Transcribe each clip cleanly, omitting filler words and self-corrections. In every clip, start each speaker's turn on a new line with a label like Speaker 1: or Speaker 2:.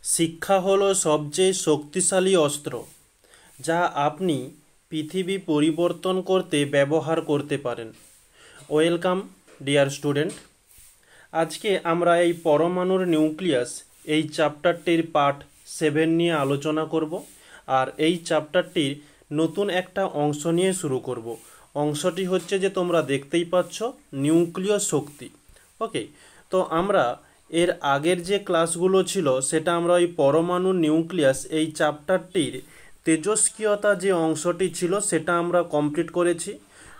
Speaker 1: শিক্ষা হলো সবচেয়ে শক্তিশালী অস্ত্র যা আপনি পৃথিবী পরিবর্তন করতে ব্যবহার করতে পারেন। Welcome dear student. আজকে আমরা এই পরমাণুর নিউক্লিয়াস এই চ্যাপ্টারটির পার্ট 7 নিয়ে আলোচনা করব। আর এই চ্যাপ্টারটির নতুন একটা অংশ নিয়ে শুরু করব। অংশটি হচ্ছে যে তোমরা দেখতেই পাচ্ছ, নিউক্লিয় শক্তি। ওকে, তো আমরা এর আগের যে ক্লাসগুলো ছিল সেটা আমরা ওই পরমাণু নিউক্লিয়াস এই চ্যাপ্টারটির তেজস্ক্রিয়তা যে অংশটি ছিল সেটা আমরা কমপ্লিট করেছি।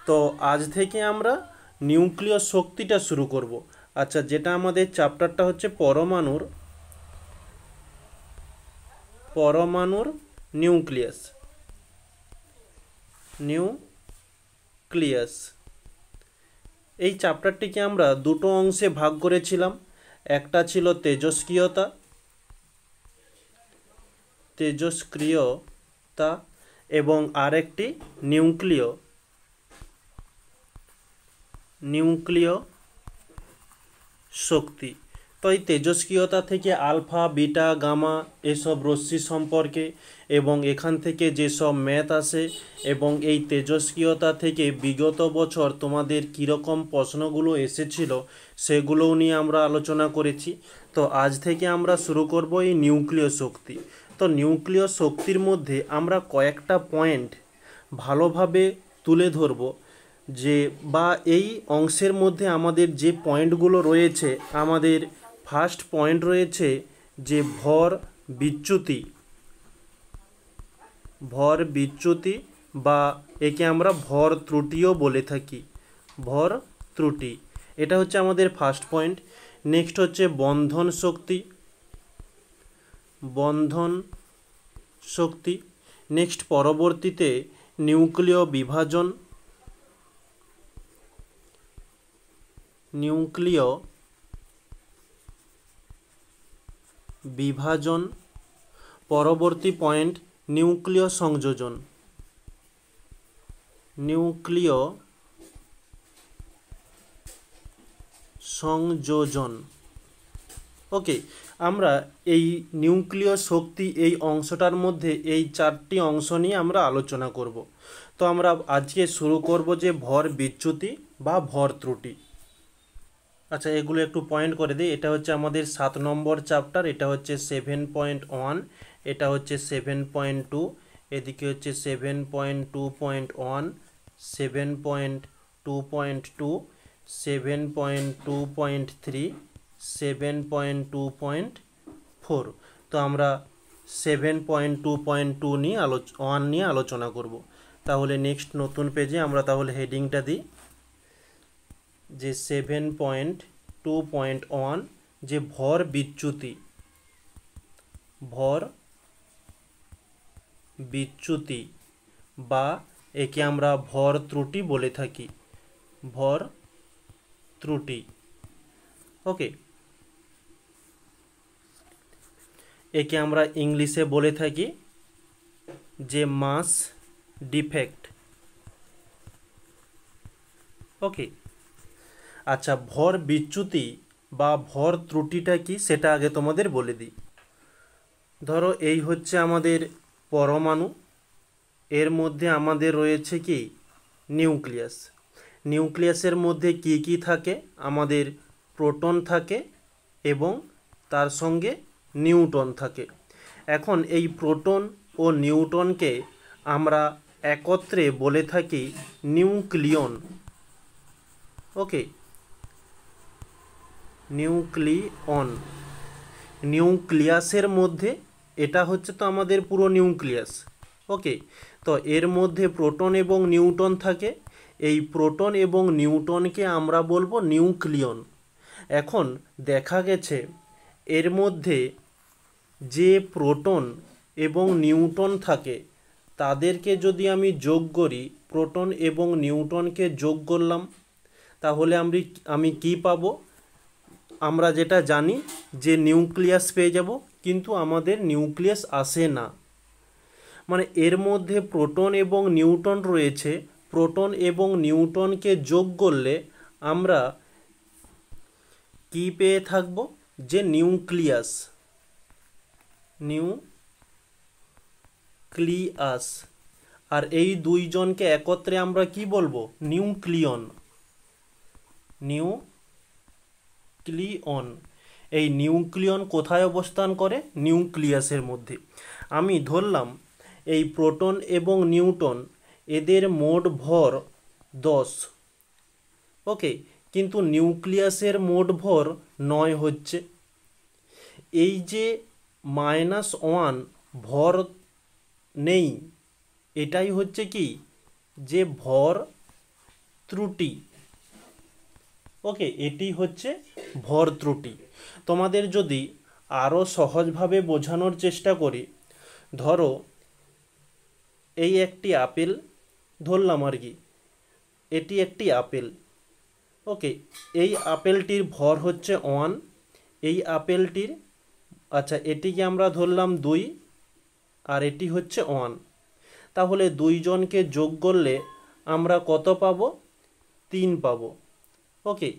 Speaker 1: তো আজ থেকে আমরা নিউক্লিয় শক্তিটা শুরু করব। আচ্ছা, যেটা আমাদের চ্যাপ্টারটা হচ্ছে পরমাণুর নিউক্লিয়াস এই চ্যাপ্টারটিকে আমরা দুটো অংশে ভাগ করেছিলাম। একটা ছিল তেজস্ক্রিয়তা এবং আরেকটি নিউক্লিয় শক্তি। তো এই তেজস্ক্রিয়তা থেকে আলফা, বিটা, গামা এসব রশ্মি সম্পর্কে এবং এখান থেকে যেসব ম্যাথ আসে এবং এই তেজস্ক্রিয়তা থেকে বিগত বছর তোমাদের কীরকম প্রশ্নগুলো এসেছিল সেগুলোও নিয়ে আমরা আলোচনা করেছি। তো আজ থেকে আমরা শুরু করব এই নিউক্লিয় শক্তি। তো নিউক্লিয় শক্তির মধ্যে আমরা কয়েকটা পয়েন্ট ভালোভাবে তুলে ধরব, যে বা এই অংশের মধ্যে আমাদের যে পয়েন্টগুলো রয়েছে, আমাদের ফার্স্ট পয়েন্ট রয়েছে যে ভর বিচ্যুতি বা একে আমরা ভর ত্রুটিও বলে থাকি। ভর ত্রুটি, এটা হচ্ছে আমাদের ফার্স্ট পয়েন্ট। নেক্সট হচ্ছে বন্ধন শক্তি। নেক্সট পরবর্তীতে নিউক্লিয় বিভাজন। পরবর্তী পয়েন্ট নিউক্লিয় সংযোজন। ওকে, আমরা এই নিউক্লিয় শক্তি এই অংশটার মধ্যে এই চারটি অংশ নিয়ে আমরা আলোচনা করব। তো আমরা আজকে শুরু করব যে ভর বিচ্যুতি বা ভর ত্রুটি। আচ্ছা, এগুলো একটু পয়েন্ট করে দিই। এটা হচ্ছে আমাদের 7 নম্বর চ্যাপ্টার, এটা হচ্ছে 7.1, এটা হচ্ছে 7.2, এদিকে হচ্ছে 7.2.1, 7.2.2, 7.2.3, 7.2.4। তো আমরা 7.2.2 নিয়ে আলোচনা করব। তাহলে নেক্সট নতুন পেজে আমরা তাহলে হেডিংটা দিই যে 7.2.1 যে ভর বিচ্যুতি বা একে আমরা ভর ত্রুটি বলে থাকি। ভর ত্রুটি, ওকে, একে আমরা ইংলিশে বলে থাকি যে মাস ডিফেক্ট। ওকে, আচ্ছা, ভর বিচ্যুতি বা ভর ত্রুটিটা কি সেটা আগে তোমাদের বলে দিই। ধরো এই হচ্ছে আমাদের পরমাণু, এর মধ্যে আমাদের রয়েছে কি নিউক্লিয়াসের মধ্যে কি কি থাকে? আমাদের প্রোটন থাকে এবং তার সঙ্গে নিউট্রন থাকে। এখন এই প্রোটন ও নিউট্রনকে আমরা একত্রে বলে থাকি নিউক্লিয়ন। ওকে, নিউক্লিয়াসের মধ্যে এটা হচ্ছে তো আমাদের পুরো নিউক্লিয়াস। ওকে, তো এর মধ্যে প্রোটন এবং নিউট্রন থাকে। এই প্রোটন এবং নিউট্রনকে আমরা বলবো নিউক্লিয়ন। এখন দেখা গেছে এর মধ্যে যে প্রোটন এবং নিউট্রন থাকে তাদেরকে যদি আমি যোগ করি, প্রোটন এবং নিউট্রনকে যোগ করলাম, তাহলে আমি কি পাবো? আমরা যেটা জানি যে নিউক্লিয়াস পেয়ে যাব, কিন্তু আমাদের নিউক্লিয়াস আসে না। মানে এর মধ্যে প্রোটন এবং নিউট্রন রয়েছে, প্রোটন এবং নিউট্রনকে যোগ করলে আমরা কি পেয়ে থাকব? যে নিউক্লিয়াস। নিউক্লিয়াস। আর এই দুইজনকে একত্রে আমরা কি বলবো? নিউক্লিয়ন। নিউক্লিয়ন। এই নিউক্লিয়ন কোথায় অবস্থান করে? নিউক্লিয়াসের মধ্যে। আমি ধরলাম এই প্রোটন এবং নিউট্রন এদের মোট ভর 10, ওকে, কিন্তু নিউক্লিয়াসের মোট ভর 9 হচ্ছে। এই যে -1 ভর নেই, এটাই হচ্ছে কি, যে ভর ত্রুটি। ওকে, এটি হচ্ছে ভর ত্রুটি। তোমাদের যদি আরও সহজভাবে বোঝানোর চেষ্টা করি, ধরো এই একটি আপেল ধরলাম আর কি, এটি একটি আপেল। ওকে, এই আপেলটির ভর হচ্ছে 1, এই আপেলটির, আচ্ছা এটিকে আমরা ধরলাম 2 আর এটি হচ্ছে 1। তাহলে দুইজনকে যোগ করলে আমরা কত পাবো? 3 পাবো। ওকে,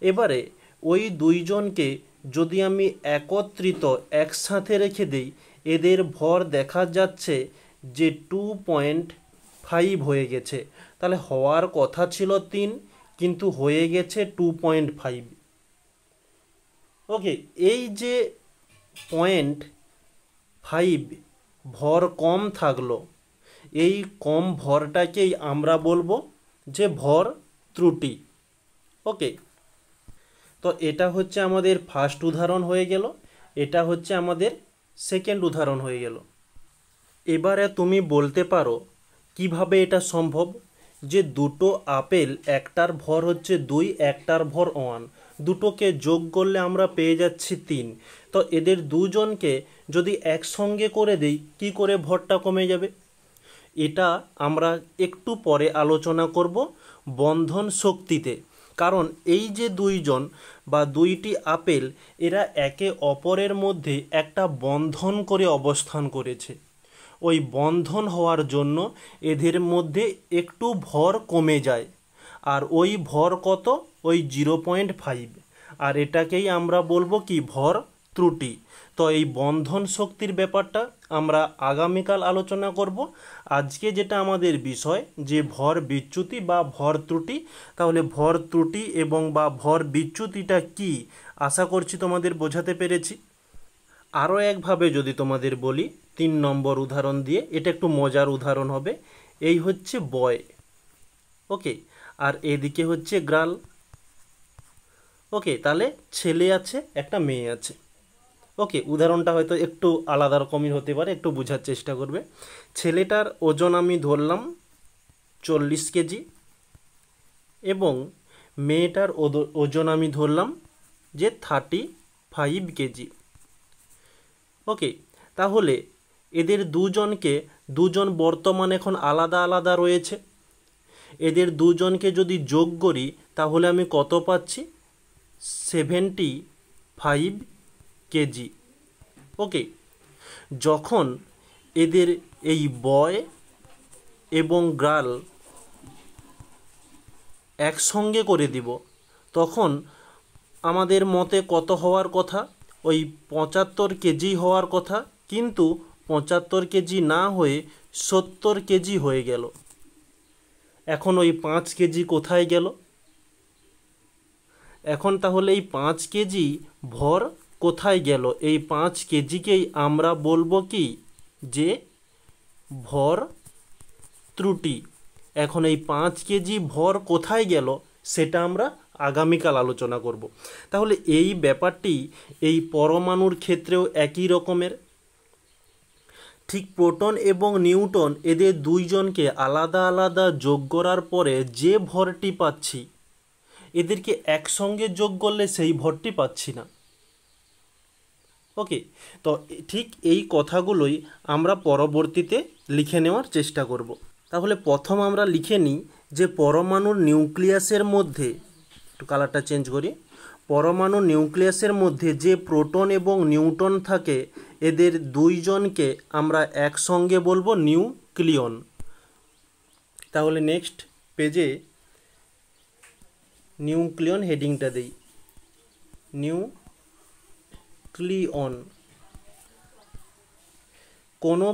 Speaker 1: এবারে ওই দুইজনকে যদি আমি একত্রিত একসাথে রেখে দিই, এদের ভর দেখা যাচ্ছে যে 2.5 হয়ে গেছে। তাহলে হওয়ার কথা ছিল 3, কিন্তু হয়ে গেছে 2.5। ওকে, এই যে 0.5 ভর কম থাকলো, এই কম ভরটাকেই আমরা বলবো যে ভর ত্রুটি। ওকে, তো এটা হচ্ছে আমাদের ফার্স্ট উদাহরণ হয়ে গেল, এটা হচ্ছে আমাদের সেকেন্ড উদাহরণ হয়ে গেল। এবারে তুমি বলতে পারো কিভাবে এটা সম্ভব, যে দুটো আপেল, একটার ভর হচ্ছে 2, একটার ভর 1, দুটোকে যোগ করলে আমরা পেয়ে যাচ্ছি 3। তো এদের দুজনকে যদি একসঙ্গে করে দিই, কি করে ভরটা কমে যাবে? এটা আমরা একটু পরে আলোচনা করব বন্ধন শক্তিতে। কারণ এই যে দুইজন বা দুইটি আপেল, এরা একে অপরের মধ্যে একটা বন্ধন করে অবস্থান করেছে। ওই বন্ধন হওয়ার জন্য এদের মধ্যে একটু ভর কমে যায়। আর ওই ভর কত? ওই 0.5। আর এটাকেই আমরা বলবো কি? ভর ত্রুটি। তো এই বন্ধন শক্তির ব্যাপারটা আমরা আগামীকাল আলোচনা করব। আজকে যেটা আমাদের বিষয়, যে ভর বিচ্যুতি বা ভর ত্রুটি। তাহলে ভর ত্রুটি এবং বা ভর বিচ্যুতিটা কি, আশা করছি তোমাদের বোঝাতে পেরেছি। আরও একভাবে যদি তোমাদের বলি 3 নম্বর উদাহরণ দিয়ে, এটা একটু মজার উদাহরণ হবে। এই হচ্ছে বয়, ওকে, আর এদিকে হচ্ছে গ্রাল। ওকে, তাহলে ছেলে আছে, একটা মেয়ে আছে। ওকে, উদাহরণটা হয়তো একটু আলাদা রকমের হতে পারে, একটু বোঝার চেষ্টা করবে। ছেলেটার ওজন আমি ধরলাম 40 কেজি এবং মেয়েটার ওজন আমি ধরলাম যে 35 কেজি। ওকে, তাহলে এদের দুজন বর্তমান এখন আলাদা আলাদা রয়েছে। এদের দুজনকে যদি যোগ করি তাহলে আমি কত পাচ্ছি? 75 কেজি। ওকে, যখন এদের এই বয় এবং গার্ল একসঙ্গে করে দিব, তখন আমাদের মতে কত হওয়ার কথা? ওই 75 কেজি হওয়ার কথা, কিন্তু 75 কেজি না হয়ে 70 কেজি হয়ে গেল। এখন ওই 5 কেজি কোথায় গেল? এখন তাহলে এই 5 কেজি ভর কোথায় গেল? এই 5 কেজিকেই আমরা বলবো কি? যে ভর ত্রুটি। এখন এই 5 কেজি ভর কোথায় গেল সেটা আমরা আগামীকাল আলোচনা করব। তাহলে এই ব্যাপারটি এই পরমাণুর ক্ষেত্রেও একই রকমের। ঠিক প্রোটন এবং নিউট্রন এদের দুইজনকে আলাদা আলাদা যোগ করার পরে যে ভরটি পাচ্ছি, এদেরকে একসঙ্গে যোগ করলে সেই ভরটি পাচ্ছি না। ওকে, তো ঠিক এই কথাগুলোই আমরা পরবর্তীতে লিখে নেওয়ার চেষ্টা করব। তাহলে প্রথম আমরা লিখে নিই যে পরমাণুর নিউক্লিয়াসের মধ্যে, একটু কালারটা চেঞ্জ করি, পরমাণু নিউক্লিয়াসের মধ্যে যে প্রোটন এবং নিউট্রন থাকে, এদের দুইজনকে আমরা একসঙ্গে বলবো নিউক্লিয়ন। তাহলে নেক্সট পেজে নিউক্লিয়ন হেডিংটা দেই, নিউক্লিয়ন। কোনো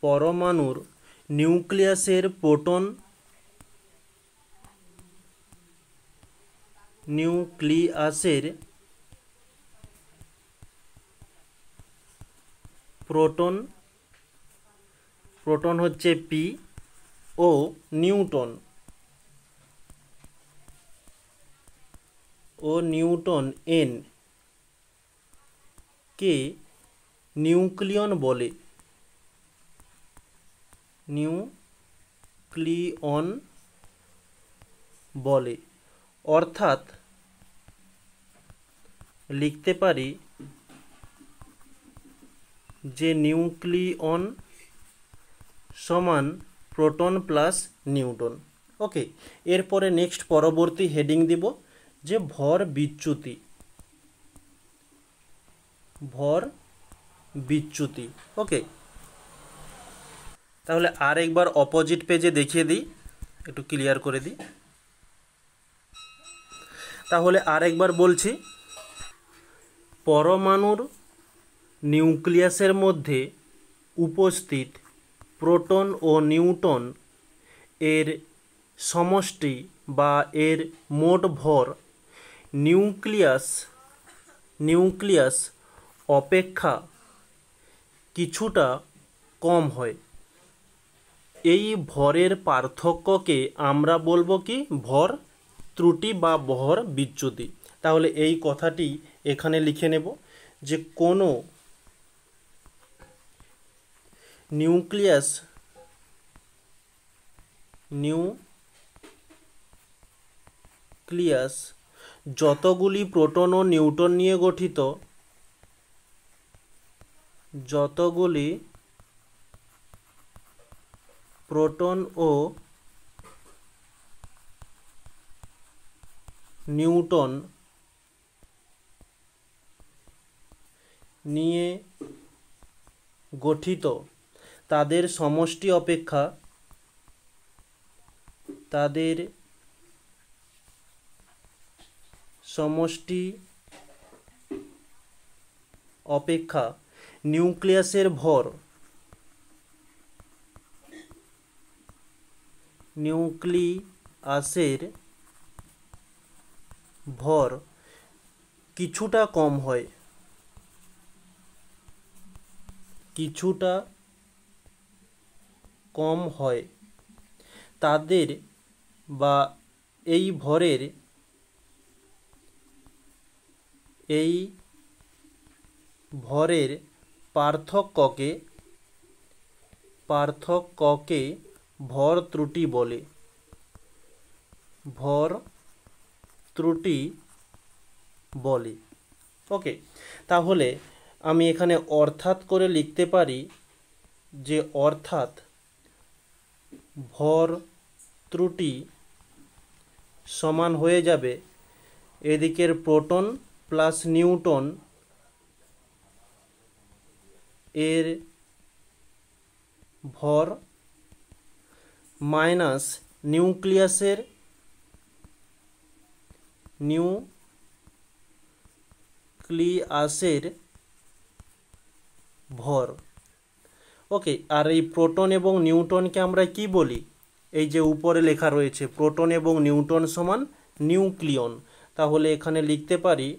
Speaker 1: পরমাণুর নিউক্লিয়াসের প্রোটন হচ্ছে পি ও নিউটন এন কে নিউক্লিয়ন বলে। অর্থাৎ লিখতে পারি যে নিউক্লিয়ন সমান প্রোটন প্লাস নিউটন। ওকে, এরপরে নেক্সট পরবর্তী হেডিং দিব যে ভর বিচ্যুতি। ওকে, তাহলে আর একবার অপোজিট পেজে দেখিয়ে দিই, একটু ক্লিয়ার করে দিই। তাহলে আর একবার বলছি, পরমাণুর নিউক্লিয়াসের মধ্যে উপস্থিত প্রোটন ও নিউট্রন এর সমষ্টি বা এর মোট ভর নিউক্লিয়াস অপেক্ষা কিছুটা কম হয়। এই ভরের পার্থক্যকে আমরা বলবো কি? ভর ত্রুটি বা ভর বিচ্যুতি। তাহলে এই কথাটি এখানে লিখে নেব যে কোনো নিউক্লিয়াস যতগুলি প্রোটন ও নিউট্রন নিয়ে গঠিত, যতগুলি প্রোটন ও নিউট্রন নিয়ে গঠিত তাদের সমষ্টি অপেক্ষা নিউক্লিয়াসের ভর কিছুটা কম হয়। তাদের বা এই ভরের পার্থক্যকে ভর ত্রুটি বলে। ওকে, তাহলে আমি এখানে অর্থাৎ করে লিখতে পারি যে অর্থাৎ ভর ত্রুটি সমান হয়ে যাবে এদিকের প্রোটন প্লাস নিউট্রন এর ভর মাইনাস নিউক্লিয়াসের ভর। ওকে, আর এই প্রোটন এবং নিউট্রনকে আমরা কি বলি? এই যে উপরে লেখা রয়েছে প্রোটন এবং নিউট্রন সমান নিউক্লিয়ন। তাহলে এখানে লিখতে পারি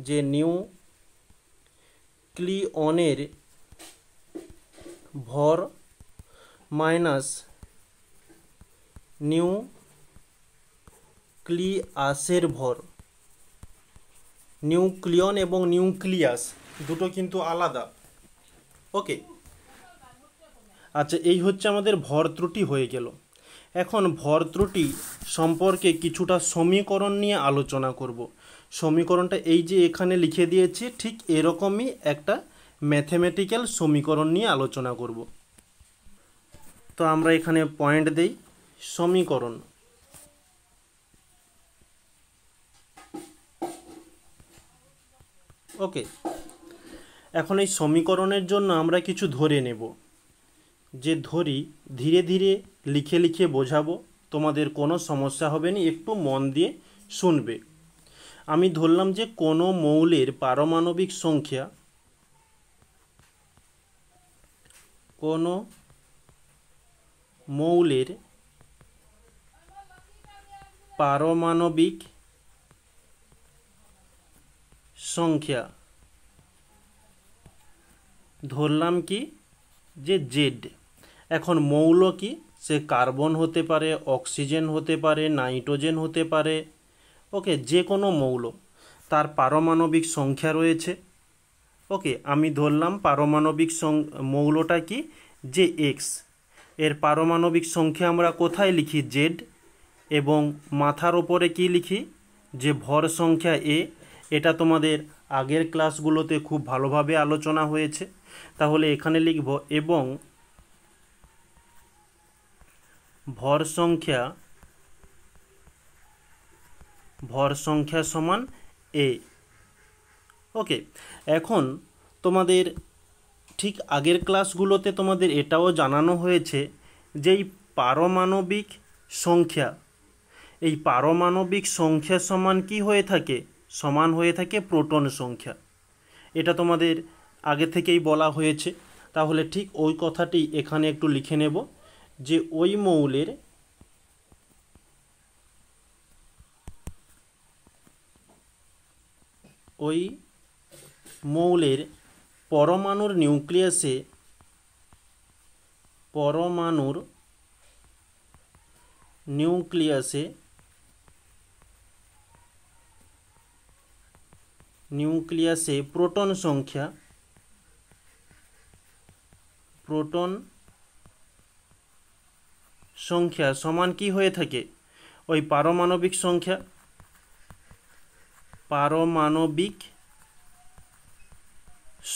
Speaker 1: যে নিউক্লিয়নের ভর মাইনাস নিউক্লিয়াসের ভর। নিউক্লিয়ন এবং নিউক্লিয়াস দুটো কিন্তু আলাদা। ওকে, আচ্ছা, এই হচ্ছে আমাদের ভর ত্রুটি হয়ে গেল। এখন ভর ত্রুটি সম্পর্কে কিছুটা সমীকরণ নিয়ে আলোচনা করব। সমীকরণটা এই যে এখানে লিখে দিয়েছি, ঠিক এরকমই একটা ম্যাথমেটিক্যাল সমীকরণ নিয়ে আলোচনা করব। তো আমরা এখানে পয়েন্ট দেই, সমীকরণ। ওকে, এখন এই সমীকরণের জন্য আমরা কিছু ধরে নেব, যে ধরি ধীরে ধীরে লিখে বোঝাবো, তোমাদের কোনো সমস্যা হবে না, একটু মন দিয়ে শুনবে। আমি ধরলাম যে কোনো মৌলের পারমাণবিক সংখ্যা, কোনো মৌলের পারমাণবিক সংখ্যা ধরলাম কি যে জেড। এখন মৌল কি, সে কার্বন হতে পারে, অক্সিজেন হতে পারে, নাইট্রোজেন হতে পারে, ওকে, যে কোনো মৌল তার পারমাণবিক সংখ্যা রয়েছে। ওকে, আমি ধরলাম পারমাণবিক মৌলটা কি যে এক্স, এর পারমাণবিক সংখ্যা আমরা কোথায় লিখি জেড, এবং মাথার ওপরে কি লিখি যে ভর সংখ্যা এ। এটা তোমাদের আগের ক্লাসগুলোতে খুব ভালোভাবে আলোচনা হয়েছে, তাহলে এখানে লিখব এবং ভর সংখ্যা সমান এ। ওকে, এখন তোমাদের ঠিক আগের ক্লাসগুলোতে তোমাদের এটাও জানানো হয়েছে যে এই পারমাণবিক সংখ্যা, এই পারমাণবিক সংখ্যা সমান কি হয়ে থাকে, সমান হয়ে থাকে প্রোটন সংখ্যা। এটা তোমাদের আগে থেকেই বলা হয়েছে। তাহলে ঠিক ওই কথাটি এখানে একটু লিখে নেব যে ওই মৌলের পরমাণুর নিউক্লিয়াসে প্রোটন সংখ্যা সমান কি হয়ে থাকে, ওই পারমাণবিক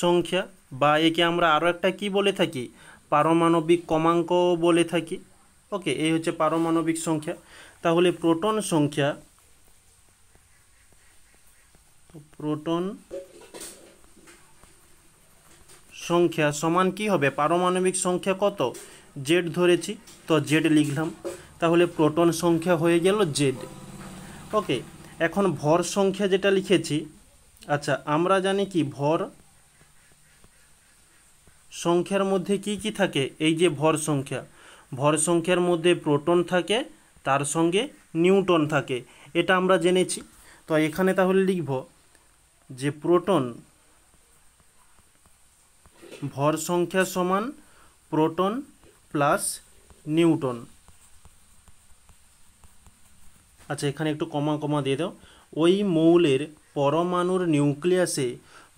Speaker 1: সংখ্যা বা একে আমরা আরও একটা কি বলে থাকি, পারমাণবিক ক্রমাঙ্ক বলে থাকি। ওকে, এই হচ্ছে পারমাণবিক সংখ্যা। তাহলে প্রোটন সংখ্যা সমান কি হবে, পারমাণবিক সংখ্যা কত, জেড ধরেছি তো জেড লিখলাম, তাহলে প্রোটন সংখ্যা হয়ে গেল জেড। ওকে, এখন ভর সংখ্যা যেটা লিখেছি, আচ্ছা আমরা জানি কি ভর সংখ্যার মধ্যে কি কি থাকে, এই যে ভর সংখ্যার মধ্যে প্রোটন থাকে, তার সঙ্গে নিউটন থাকে, এটা আমরা জেনেছি। তো এখানে তাহলে লিখব যে প্রোটন ভর সংখ্যা সমান প্রোটন প্লাস নিউটন। আচ্ছা, এখানে একটু কমা দিয়ে দাও। ওই মৌলের পরমাণুর নিউক্লিয়াসে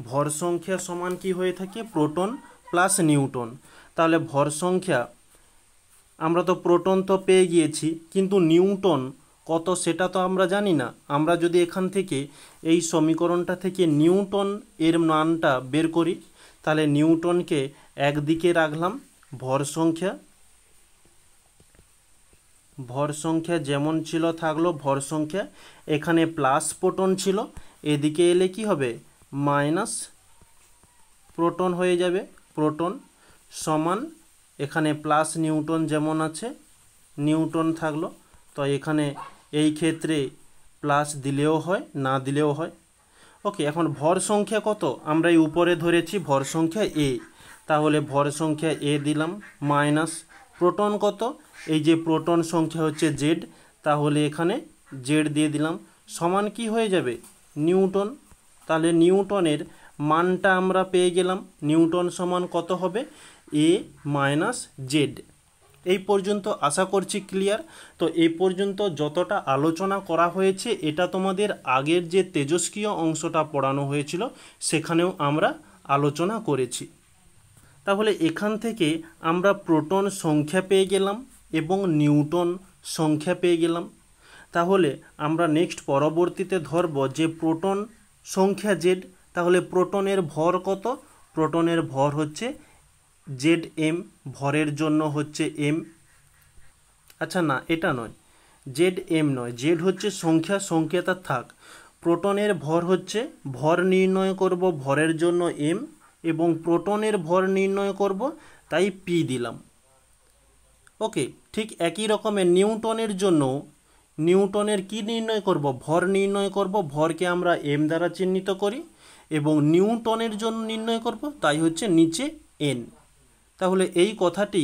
Speaker 1: ভর সংখ্যা সমান কি হয়ে থাকে, প্রোটন প্লাস নিউটন। তাহলে ভর সংখ্যা, আমরা তো প্রোটন তো পেয়ে গিয়েছি, কিন্তু নিউটন কত সেটা তো আমরা জানি না। আমরা যদি এখান থেকে এই সমীকরণটা থেকে নিউটন এর মানটা বের করি, তাহলে নিউটনকে একদিকে রাখলাম, ভর সংখ্যা যেমন ছিল থাকলো ভর সংখ্যা, এখানে প্লাস প্রোটন ছিল, এদিকে এলে কি হবে মাইনাস প্রোটন হয়ে যাবে। প্রোটন সমান এখানে প্লাস নিউটন যেমন আছে, নিউটন থাকলো, তো এখানে এই ক্ষেত্রে প্লাস দিলেও হয়, না দিলেও হয়। ওকে, এখন ভর সংখ্যা কত, আমরা এই উপরে ধরেছি ভর সংখ্যা এ, তাহলে ভর সংখ্যা এ দিলাম, মাইনাস প্রোটন কত, এই যে প্রোটন সংখ্যা হচ্ছে জেড, তাহলে এখানে জেড দিয়ে দিলাম, সমান কি হয়ে যাবে নিউটন। তাহলে নিউটনের মানটা আমরা পেয়ে গেলাম, নিউটন সমান কত হবে, এ মাইনাস জেড। এই পর্যন্ত আশা করছি ক্লিয়ার। তো এই পর্যন্ত যতটা আলোচনা করা হয়েছে, এটা তোমাদের আগের যে তেজস্ক্রিয় অংশটা পড়ানো হয়েছিল সেখানেও আমরা আলোচনা করেছি। তাহলে এখান থেকে আমরা প্রোটন সংখ্যা পেয়ে গেলাম এবং নিউটন সংখ্যা পেয়ে গেলাম। তাহলে আমরা নেক্সট পরবর্তীতে ধরব যে প্রোটন সংখ্যা জেড, তাহলে প্রোটনের ভর কত, প্রোটনের ভর হচ্ছে জেড এম, ভরের জন্য হচ্ছে এম। আচ্ছা না, এটা নয়, জেড এম নয়, জেড হচ্ছে সংখ্যাটা থাক। প্রোটনের ভর হচ্ছে, ভর নির্ণয় করব ভরের জন্য এম, এবং প্রোটনের ভর নির্ণয় করব তাই পি দিলাম। ওকে, ঠিক একই রকমের নিউটনের জন্য নিউটনের কি নির্ণয় করব, ভর নির্ণয় করব। ভরকে আমরা এম দ্বারা চিহ্নিত করি এবং নিউটনের জন্য নির্ণয় করব, তাই হচ্ছে নিচে এন। তাহলে এই কথাটি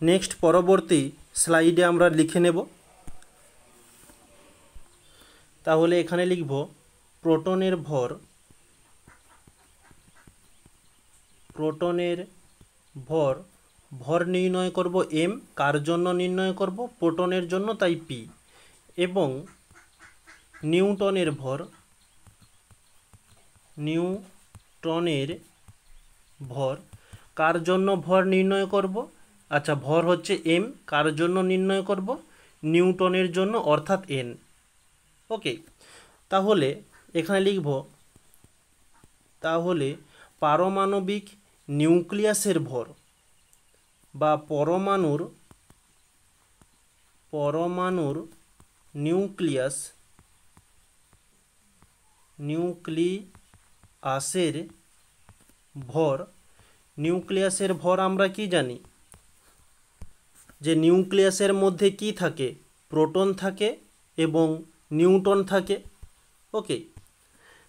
Speaker 1: নেক্সট পরবর্তী স্লাইডে আমরা লিখে নেব। তাহলে এখানে লিখব প্রোটনের ভর, প্রোটনের ভর, ভর নির্ণয় করব এম, কার জন্য নির্ণয় করব, প্রোটনের জন্য, তাই পি, এবং নিউটনের ভর, নিউটনের ভর, কার জন্য ভর নির্ণয় করব, আচ্ছা ভর হচ্ছে এম, কার জন্য নির্ণয় করব, নিউটনের জন্য অর্থাৎ এন। ওকে, তাহলে এখানে লিখব, তাহলে পারমাণবিক নিউক্লিয়াসের ভর বা পরমাণুর নিউক্লিয়াসের ভর, নিউক্লিয়াসের ভর আমরা কি জানি, যে নিউক্লিয়াসের মধ্যে কি থাকে, প্রোটন থাকে এবং নিউট্রন থাকে। ওকে,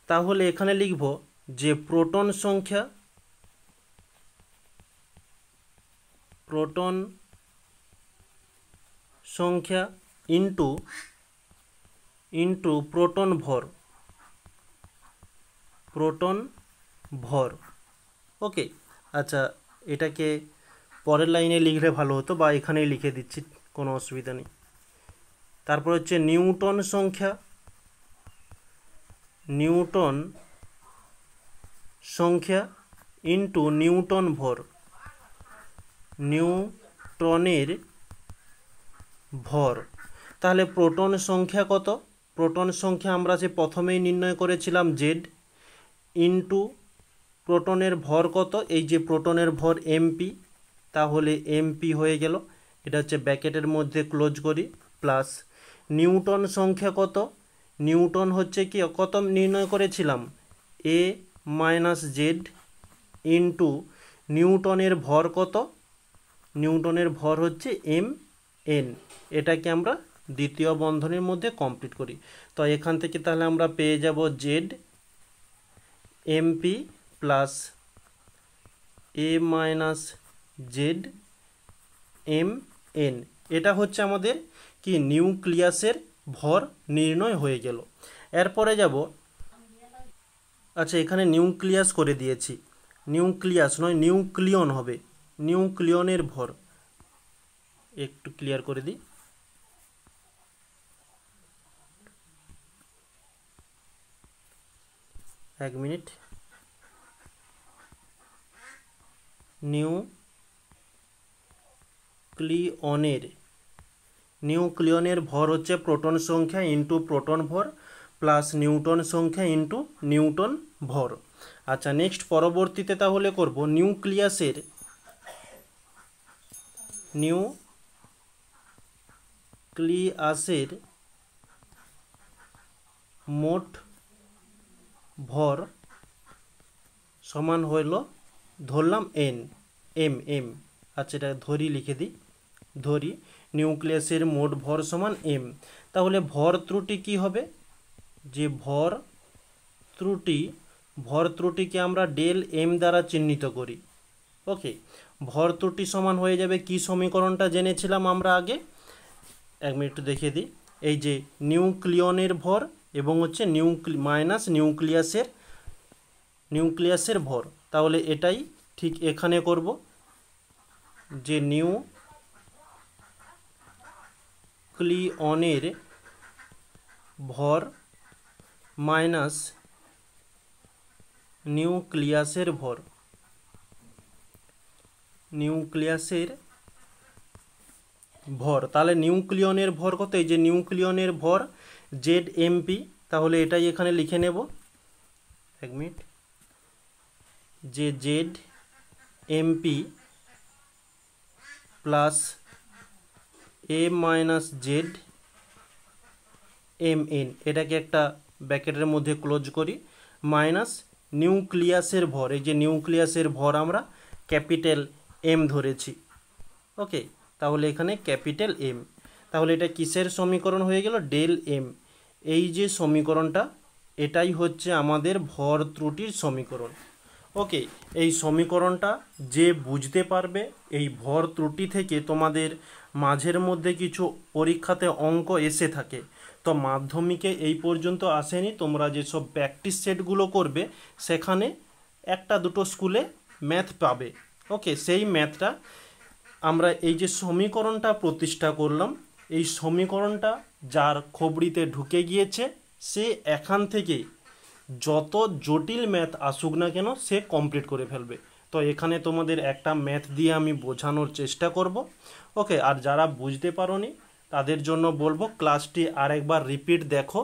Speaker 1: তাহলে এখানে লিখব যে প্রোটন সংখ্যা ইন্টু প্রোটন ভর। ওকে, আচ্ছা এটাকে পরের লাইনে লিখলে ভালো হতো, বা এখানেই লিখে দিচ্ছি, কোনো অসুবিধা নেই। তারপর হচ্ছে নিউটন সংখ্যা ইন্টু নিউটন ভর, নিউটনের ভর। তাহলে প্রোটন সংখ্যা কত, প্রোটন সংখ্যা আমরা যে প্রথমেই নির্ণয় করেছিলাম জেড, ইন্টু প্রোটনের ভর কত, এই যে প্রোটনের ভর এমপি, তাহলে এমপি হয়ে গেল, এটা হচ্ছে ব্র্যাকেটের মধ্যে ক্লোজ করি, প্লাস নিউটন সংখ্যা কত, নিউটন হচ্ছে কি কত নির্ণয় করেছিলাম, এ মাইনাস জেড, ইন্টু নিউটনের ভর কত, নিউটনের ভর হচ্ছে এম এন। এটাকে আমরা দ্বিতীয় বন্ধনীর মধ্যে কমপ্লিট করি। তো এখান থেকে তাহলে আমরা পেয়ে যাব Z MP plus A minus Z M N. এটা হচ্ছে আমাদের কি নিউক্লিয়াসের ভর নির্ণয় হয়ে গেল। এরপরে যাব, আচ্ছা এখানে নিউক্লিয়াস করে দিয়েছি, নিউক্লিয়াস নয় নিউক্লিয়ন হবে, নিউক্লিয়নের ভর একটু ক্লিয়ার করে দিই। এক মিনিট, নিউক্লিয়নের ভর হচ্ছে প্রোটন সংখ্যা ইন্টু প্রোটন ভর প্লাস নিউটন সংখ্যা ইন্টু নিউটন ভর। আচ্ছা নেক্সট পরবর্তীতে তাহলে করব নিউক্লিয়াসের মোট ভর সমান হইল, ধরলাম এম। আচ্ছা এটা ধরি, লিখে দিই, ধরি নিউক্লিয়াসের মোট ভর সমান এম। তাহলে ভর ত্রুটি কি হবে, যে ভর ত্রুটিকে আমরা ডেল এম দ্বারা চিহ্নিত করি। ওকে, ভর ত্রুটি সমান হয়ে যাবে, কি সমীকরণটা জেনেছিলাম আমরা আগে, এক মিনিট দেখিয়ে দিই, এই যে নিউক্লিয়নের ভর এবং হচ্ছে মাইনাস নিউক্লিয়াসের ভর। তাহলে এটাই ঠিক এখানে করব, যে নিউক্লিয়নের ভর মাইনাস নিউক্লিয়াসের ভর, তাহলে নিউক্লিয়নের ভর কত, এই যে নিউক্লিয়নের ভর জেড এমপি, তাহলে এটাই এখানে লিখে নেব, এক মিনিট, যে Z MP plus A minus Z M N, এটাকে একটা ব্র্যাকেটের মধ্যে ক্লোজ করি, মাইনাস নিউক্লিয়াসের ভর, এই যে নিউক্লিয়াসের ভর আমরা ক্যাপিটাল এম ধরেছি। ওকে, তাহলে এখানে ক্যাপিটাল এম। তাহলে এটা কিসের সমীকরণ হয়ে গেল? Del M. এই যে সমীকরণটা, এটাই হচ্ছে আমাদের ভর ত্রুটির সমীকরণ। ওকে, এই সমীকরণটা যে বুঝতে পারবে, এই ভর ত্রুটি থেকে তোমাদের মাঝের মধ্যে কিছু পরীক্ষাতে অঙ্ক এসে থাকে, তো মাধ্যমিকে এই পর্যন্ত আসেনি, তোমরা যেসব প্র্যাকটিস সেটগুলো করবে সেখানে একটা দুটো স্কুলে ম্যাথ পাবে। ওকে, সেই ম্যাথটা আমরা এই যে সমীকরণটা প্রতিষ্ঠা করলাম, এই সমীকরণটা যার খবরিতে ঢুকে গিয়েছে সে এখান থেকে যত জটিল ম্যাথ আসুক না কেন সে কমপ্লিট করে ফেলবে। তো এখানে তোমাদের একটা ম্যাথ দিয়ে আমি বোঝানোর চেষ্টা করব। ওকে, আর যারা বুঝতে পারোনি তাদের জন্য বলবো ক্লাসটি আরেকবার রিপিট দেখো,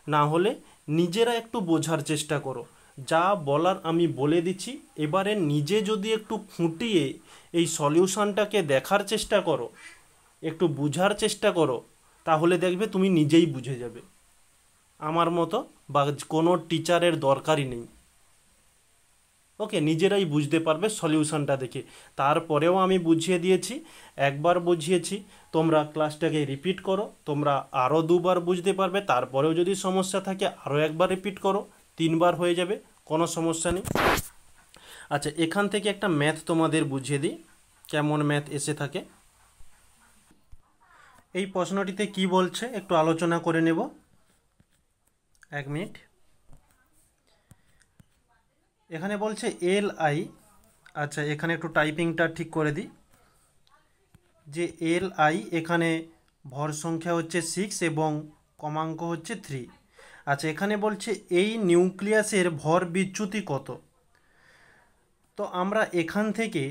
Speaker 1: না হলে নিজেরা একটু বোঝার চেষ্টা করো। যা বলার আমি বলে দিচ্ছি, এবারে নিজে যদি একটু খুঁটিয়ে এই সলিউশনটাকে দেখার চেষ্টা করো, একটু বুঝার চেষ্টা করো, তাহলে দেখবে তুমি নিজেই বুঝে যাবে। আমার মতো বা কোনো টিচারের দরকারই নেই। ওকে, নিজেরাই বুঝতে পারবে সলিউশনটা দেখে। তারপরেও আমি বুঝিয়ে দিয়েছি, একবার বুঝিয়েছি, তোমরা ক্লাসটাকে রিপিট করো, তোমরা আরও দুবার বুঝতে পারবে। তারপরেও যদি সমস্যা থাকে আরও একবার রিপিট করো, 3বার হয়ে যাবে, কোনো সমস্যা নেই। আচ্ছা, এখান থেকে একটা ম্যাথ তোমাদের বুঝিয়ে দিই, কেমন ম্যাথ এসে থাকে। এই প্রশ্নটিতে কি বলছে একটু আলোচনা করে নেব, 1 মিনিট। এখানে বলছে এল আই, আচ্ছা এখানে একটু টাইপিংটা ঠিক করে দিই, যে এল আই এখানে ভর সংখ্যা হচ্ছে 6 এবং কমাঙ্ক হচ্ছে 3। আচ্ছা, এখানে বলছে এই নিউক্লিয়াসের ভর বিচ্যুতি কত। তো আমরা এখান থেকে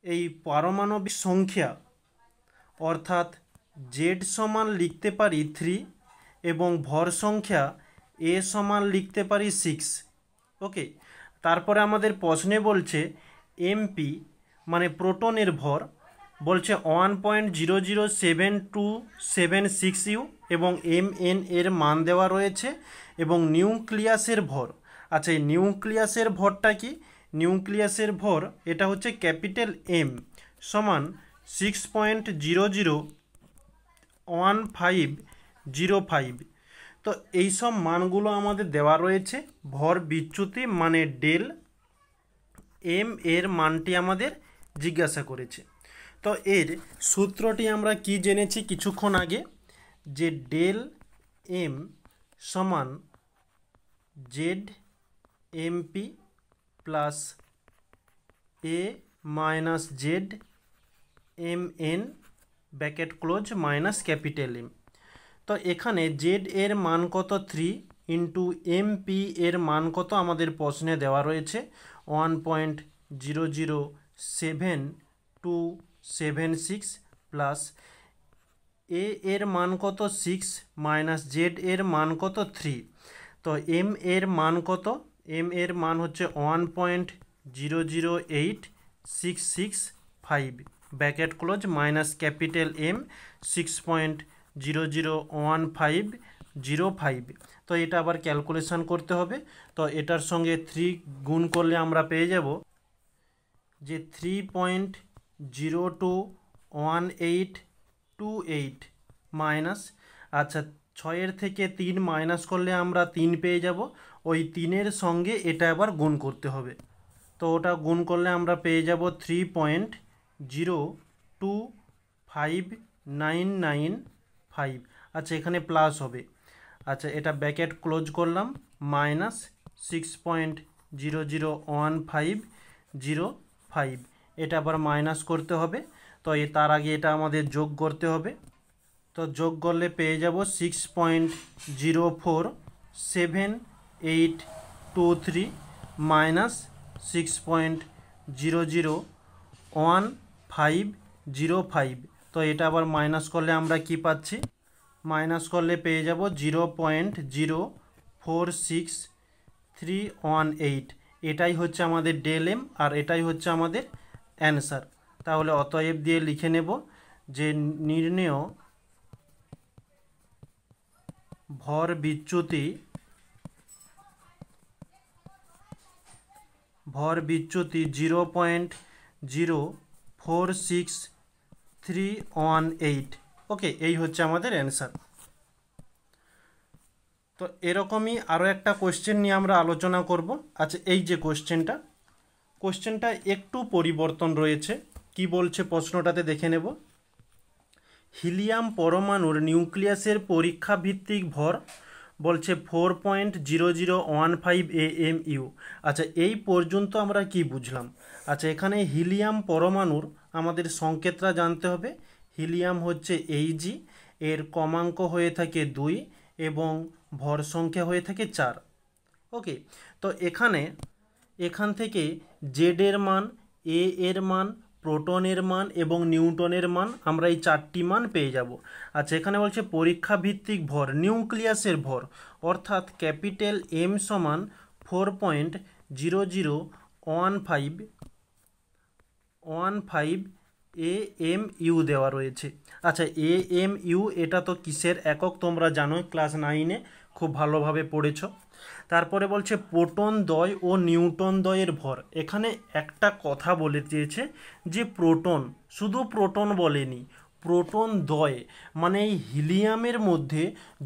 Speaker 1: এই পারমাণবিক সংখ্যা অর্থাৎ জেড সমান লিখতে পারি 3 এবং ভর সংখ্যা এ সমান লিখতে পারি 6। ওকে, তারপরে আমাদের প্রশ্নে বলছে এমপি মানে প্রোটনের ভর, বলছে 1.00727 ইউ এবং এমএন এর মান দেওয়া রয়েছে, এবং নিউক্লিয়াসের ভর। আচ্ছা, এই নিউক্লিয়াসের ভরটা কি? নিউক্লিয়াসের ভর এটা হচ্ছে ক্যাপিটাল এম সমান 6.001505। তো এই সব মানগুলো আমাদের দেওয়া রয়েছে। ভর বিচ্যুতি মানে ডেল এম এর মানটি আমাদের জিজ্ঞাসা করেছে। তো এর সূত্রটি আমরা কি জেনেছি কিছুক্ষণ আগে, যে ডেল এম সমান Z MP plus A minus Z M N bracket close minus capital M. তো এখানে জেড এর মান কত 3 ইন্টু এমপি এর মান কত আমাদের প্রশ্নে দেওয়া রয়েছে 1.00727 প্লাস এ এর মান কত 6 মাইনাস জেড এর মান কত 3। তো এম এর মান কত? এম এর মান হচ্ছে 1.008665 bracket close minus capital M 6.001505। তো এটা আবার ক্যালকুলেশন করতে হবে। তো এটার সঙ্গে 3 গুণ করলে আমরা পেয়ে যাব যে 3.021828 মাইনাস, আচ্ছা 6 থেকে 3 মাইনাস করলে আমরা 3 পেয়ে যাব, ওই 3-এর সঙ্গে এটা আবার গুণ করতে হবে। তো ওটা গুণ করলে আমরা পেয়ে যাব 3.025995। আচ্ছা, এখানে প্লাস হবে। আচ্ছা, এটা ব্র্যাকেট ক্লোজ করলাম মাইনাস 6.001505, এটা আবার মাইনাস করতে হবে। তো তার আগে এটা আমাদের যোগ করতে হবে। তো যোগ করলে পেয়ে যাব 6.047823 মাইনাস 6.001505। তো এটা আবার মাইনাস করলে আমরা কি পাচ্ছি? মাইনাস করলে পেয়ে যাব 0.046318। এটাই হচ্ছে আমাদের ডেল এম আর এটাই হচ্ছে আমাদের অ্যান্সার। তাহলে অতএব দিয়ে লিখে নেব যে নির্ণেয় ভর বিচ্যুতি 0.046318। ওকে, এই হচ্ছে আমাদের অ্যান্সার। তো এরকমই আরও একটা কোশ্চেন নিয়ে আমরা আলোচনা করব। আচ্ছা, এই যে কোশ্চেনটা একটু পরিবর্তন রয়েছে। কি বলছে প্রশ্নটাতে দেখে নেব। হিলিয়াম পরমাণুর নিউক্লিয়াসের পরীক্ষা ভিত্তিক ভর বলছে 4.0015 AMU। আচ্ছা, এই পর্যন্ত আমরা কি বুঝলাম? আচ্ছা, এখানে হিলিয়াম পরমাণুর আমাদের সংকেতটা জানতে হবে। হিলিয়াম হচ্ছে Hg, এর কমাঙ্ক হয়ে থাকে 2 এবং ভর সংখ্যা হয়ে থাকে 4। ওকে, তো এখান থেকে জেড এর মান, এ এর মান, প্রোটনের মান এবং নিউটনের মান আমরা এই 4টি মান পেয়ে যাব। আচ্ছা, এখানে বলছে পরীক্ষা ভিত্তিক ভর, নিউক্লিয়াসের ভর অর্থাৎ ক্যাপিটাল এম সমান 4.0015 AMU দেওয়া রয়েছে। আচ্ছা, AMU এটা তো কিসের একক তোমরা জানো, ক্লাস 9-এ খুব ভালোভাবে পড়েছো। তারপরে বলছে প্রোটন দ্বয় ও নিউটন দ্বয়ের ভর। এখানে একটা কথা বলে দিয়েছে যে প্রোটন, শুধু প্রোটন বলেনি, প্রোটন দ্বয় মানে এই হিলিয়ামের মধ্যে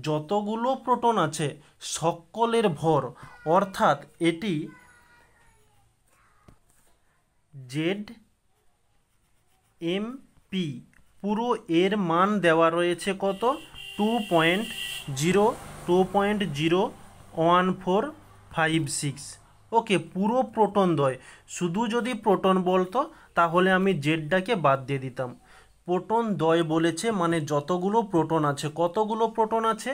Speaker 1: যতগুলো প্রোটন আছে সকলের ভর, অর্থাৎ এটি জেড এমপি পুরো এর মান দেওয়া রয়েছে কত? 2.1456। ওকে, পুরো প্রোটন দ্বয়। শুধু যদি প্রোটন বলতো তাহলে আমি জেডটাকে বাদ দিয়ে দিতাম। প্রোটন দ্বয় বলেছে মানে যতগুলো প্রোটন আছে, কতগুলো প্রোটন আছে?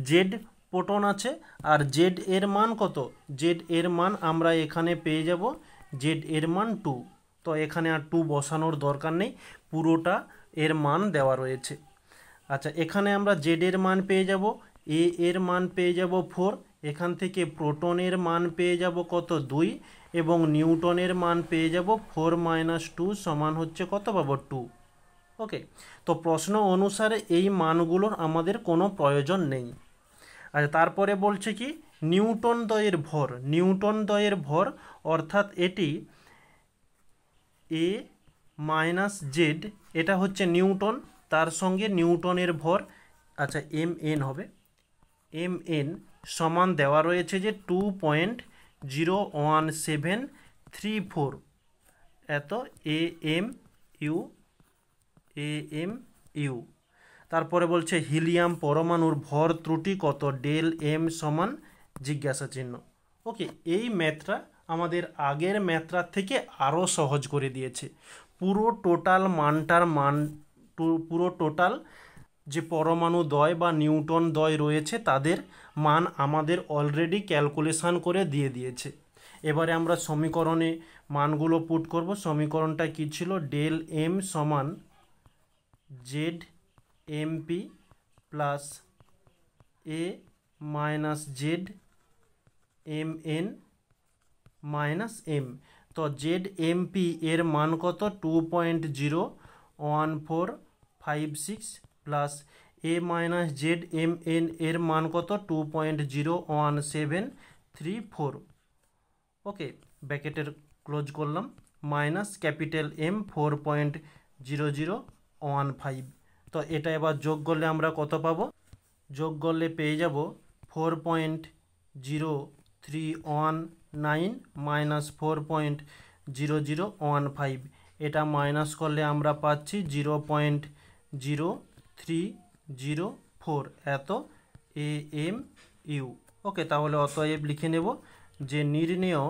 Speaker 1: জেড প্রোটন আছে। আর জেড এর মান কত? জেড এর মান আমরা এখানে পেয়ে যাব, জেড এর মান 2। তো এখানে আর 2 বসানোর দরকার নেই, পুরোটা এর মান দেওয়া রয়েছে। আচ্ছা, এখানে আমরা জেড এর মান পেয়ে যাব, এ এর মান পেয়ে যাব 4, এখান থেকে প্রোটনের মান পেয়ে যাব কত? 2, এবং নিউটনের মান পেয়ে যাব 4 - 2 সমান হচ্ছে কত পাবো? 2। ওকে, তো প্রশ্ন অনুসারে এই মানগুলোর আমাদের কোনো প্রয়োজন নেই। আচ্ছা, তারপরে বলছে কি নিউটন দ্বয়ের ভর। নিউটন দ্বয়ের ভর অর্থাৎ এটি এ মাইনাস জেড, এটা হচ্ছে নিউটন, তার সঙ্গে নিউটনের ভর। আচ্ছা, এম এন হবে, এম এন সমান দেওয়া রয়েছে যে 2.01734 এত AMU। তারপরে বলছে হিলিয়াম পরমাণুর ভর ত্রুটি কত? ডেল এম সমান জিজ্ঞাসা চিহ্ন। ওকে, এই ম্যাথটা আমাদের আগের ম্যাথটার থেকে আরও সহজ করে দিয়েছে। পুরো টোটাল পুরো টোটাল যে পরমাণু দ্বয় বা নিউটন দ্বয় রয়েছে তাদের মান আমাদের অলরেডি ক্যালকুলেশন করে দিয়ে দিয়েছে। এবারে আমরা সমীকরণে মানগুলো পুট করব। সমীকরণটা কি ছিল? ডেল এম সমান Z MP plus A minus Z M N minus M. তো জেড এমপি এর মান কত? 2.01456 plus A minus Z M N এর মান কত? 2.01734। ওকে, ব্র্যাকেটের ক্লোজ করলাম, মাইনাস ক্যাপিটাল এম 4.0015। তো এটা এবার যোগ করলে আমরা কত পাবো? যোগ করলে পেয়ে যাব 4.0319 মাইনাস 4.0015। এটা মাইনাস করলে আমরা পাচ্ছি 0.0304 এত AMU। ওকে, তাহলে অতএব লিখে নেব যে নির্ণেয়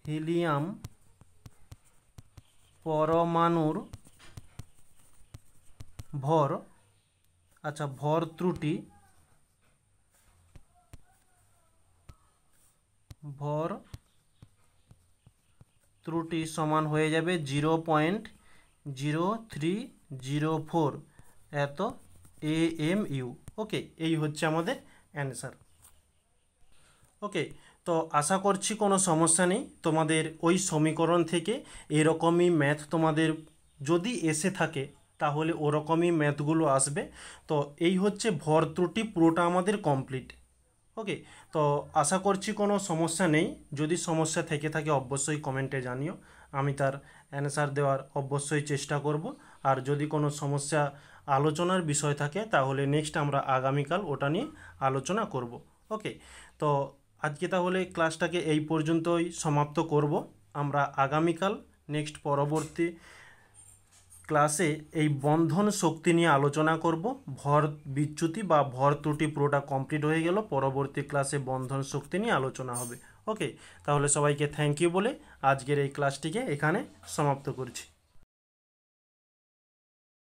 Speaker 1: হিলিয়াম পরমাণুর ভর, আচ্ছা ভর ত্রুটি সমান হয়ে যাবে 0.0304 এত AMU। ওকে, এই হচ্ছে আমাদের অ্যান্সার। ওকে, তো আশা করছি কোনো সমস্যা নেই। তোমাদের ওই সমীকরণ থেকে এরকমই ম্যাথ তোমাদের যদি এসে থাকে তাহলে ওরকমই ম্যাথগুলো আসবে। তো এই হচ্ছে ভর ত্রুটি, পুরোটা আমাদের কমপ্লিট। ওকে, তো আশা করছি কোনো সমস্যা নেই। যদি সমস্যা থেকে থাকে অবশ্যই কমেন্টে জানিও, আমি তার অ্যান্সার দেওয়ার অবশ্যই চেষ্টা করব। আর যদি কোনো সমস্যা আলোচনার বিষয় থাকে তাহলে নেক্সট আমরা আগামীকাল ওটা নিয়ে আলোচনা করব। ওকে, তো আজকে তাহলে ক্লাসটাকে এই পর্যন্তই সমাপ্ত করব। আমরা আগামীকাল নেক্সট পরবর্তী ক্লাসে এই বন্ধন শক্তি নিয়ে আলোচনা করব। ভর বিচ্যুতি বা ভর ত্রুটি পুরোটা কমপ্লিট হয়ে গেল, পরবর্তী ক্লাসে বন্ধন শক্তি নিয়ে আলোচনা হবে। ওকে, তাহলে সবাইকে থ্যাংক ইউ বলে আজকের এই ক্লাসটিকে এখানে সমাপ্ত করছি।